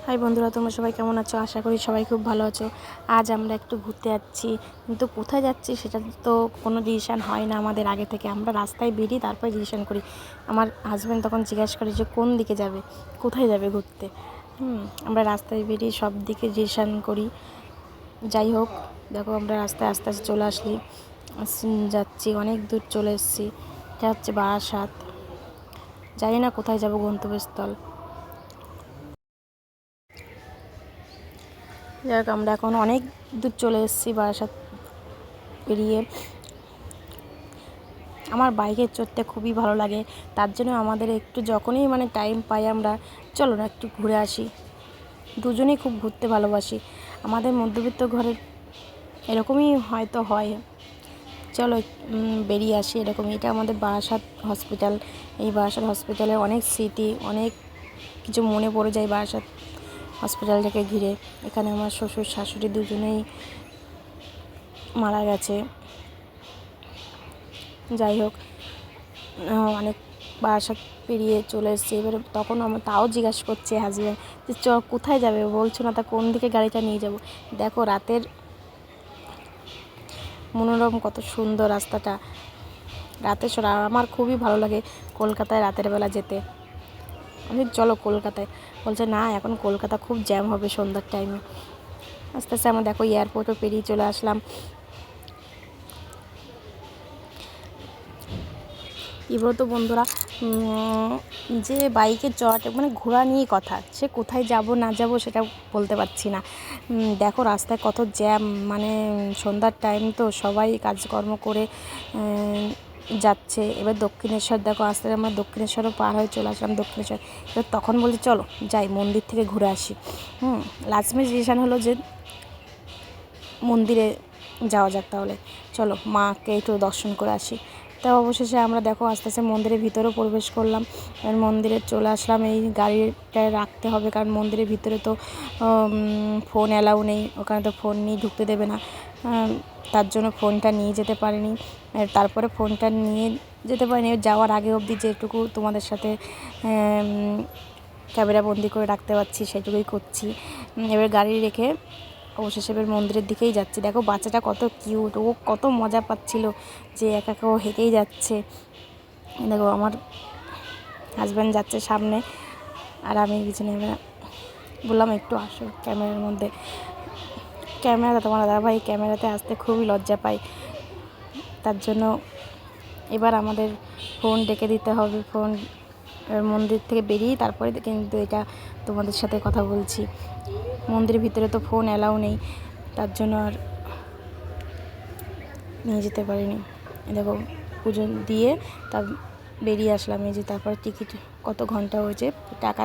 High বন্ধুরা, তোমরা সবাই কেমন আছো? আশা করি সবাই খুব ভালো আছো। আজ আমরা একটু ঘুরতে যাচ্ছি, কিন্তু কোথায় যাচ্ছি সেটা তো কোনো ডিসিশান হয় না আমাদের আগে থেকে। আমরা রাস্তায় বেরিয়ে তারপরে ডিসিশান করি। আমার হাজব্যান্ড তখন জিজ্ঞাসা করে যে কোন দিকে যাবে, কোথায় যাবে ঘুরতে। আমরা রাস্তায় বেরিয়ে সব দিকে ডিসিশান করি। যাই হোক, দেখো আমরা রাস্তায় আস্তে আস্তে চলে যাচ্ছি, অনেক দূর চলে এসেছি। এটা হচ্ছে বারাসাত। জানি না কোথায় যাব গন্তব্যস্থল। যাই হোক, আমরা এখন অনেক দূর চলে এসেছি বারাসাত পেরিয়ে। আমার বাইকে চড়তে খুবই ভালো লাগে, তার জন্য আমাদের একটু যখনই টাইম পাই আমরা চলো না একটু ঘুরে আসি। দুজনেই খুব ঘুরতে ভালোবাসি। আমাদের মধ্যবিত্ত ঘরের এরকমই হয়তো হয়। চলো বেরিয়ে আসি এরকমই। এটা আমাদের বারাসাত হসপিটাল। এই বারাসাত হসপিটালে অনেক স্মৃতি, অনেক কিছু মনে পড়ে যায় বারাসাত হসপিটালটাকে ঘিরে। এখানে আমার শ্বশুর শাশুড়ি দুজনেই মারা গেছে। যাই হোক, অনেক বারাসাত পেরিয়ে চলে এসেছি। এবারে তখন আমার তাও জিজ্ঞাসা করছে হাজব্যান্ড যে কোথায় যাবে, বলছো না তা কোন দিকে গাড়িটা নিয়ে যাব। দেখো রাতের মনোরম কত সুন্দর রাস্তাটা। রাতে আমার খুবই ভালো লাগে কলকাতায় রাতের বেলা যেতে। আমি চলো কলকাতায়, বলছে না এখন কলকাতা খুব জ্যাম হবে সন্ধ্যার টাইমে। আস্তে আস্তে আমরা দেখো এয়ারপোর্টও পেরিয়ে চলে আসলাম। কী বলতো বন্ধুরা, যে বাইকে চড়াটা ঘোরা নিয়েই কথা, সে কোথায় যাব না যাব সেটা বলতে পারছি না। দেখো রাস্তায় কত জ্যাম, সন্ধ্যার টাইম তো সবাই কাজকর্ম করে যাচ্ছে। এবার দক্ষিণেশ্বর দেখো, আস্তে আমরা দক্ষিণেশ্বরও পার হয়ে চলে আসলাম দক্ষিণেশ্বর। এবার তখন বলছি চলো যাই মন্দির থেকে ঘুরে আসি। লাস্ট মিনিট ডিসিশান হলো যে মন্দিরে যাওয়া যাক, তাহলে চলো মাকে একটু দর্শন করে আসি। তা অবশেষে আমরা দেখো আস্তে আস্তে মন্দিরের ভিতরেও প্রবেশ করলাম। মন্দিরে চলে আসলাম। এই গাড়িটায় রাখতে হবে, কারণ মন্দিরের ভিতরে তো ফোন অ্যালাউ নেই, ওখানে তো ফোন নিয়ে ঢুকতে দেবে না। তার জন্য ফোনটা নিয়ে যেতে পারিনি। তারপরে ফোনটা নিয়ে যেতে পারিনি, যাওয়ার আগে অবধি যেটুকু তোমাদের সাথে ক্যামেরা বন্দি করে রাখতে পারছি সেটুকুই করছি। এবার গাড়ি রেখে অবশেষে এবার মন্দিরের দিকেই যাচ্ছি। দেখো বাচ্চাটা কত কিউট, ও কত মজা পাচ্ছিল যে একা একা ও হেঁটেই যাচ্ছে। দেখো আমার হাজব্যান্ড যাচ্ছে সামনে আর আমি পিছনে। বললাম একটু আসো ক্যামেরার মধ্যে। ক্যামেরা তোমার দাদাভাই ক্যামেরাতে আসতে খুবই লজ্জা পাই, তার জন্য এবার আমাদের ফোন ডেকে দিতে হবে। ফোন মন্দির থেকে বেরিয়ে তারপরে কিন্তু এটা তোমাদের সাথে কথা বলছি। মন্দিরের ভিতরে তো ফোন অ্যালাউ নেই, তার জন্য আর নিয়ে যেতে পারিনি। দেখো পুজো দিয়ে তা বেরিয়ে আসলাম। এই যে তারপরে টিকিট কত ঘন্টা হয়েছে টাকা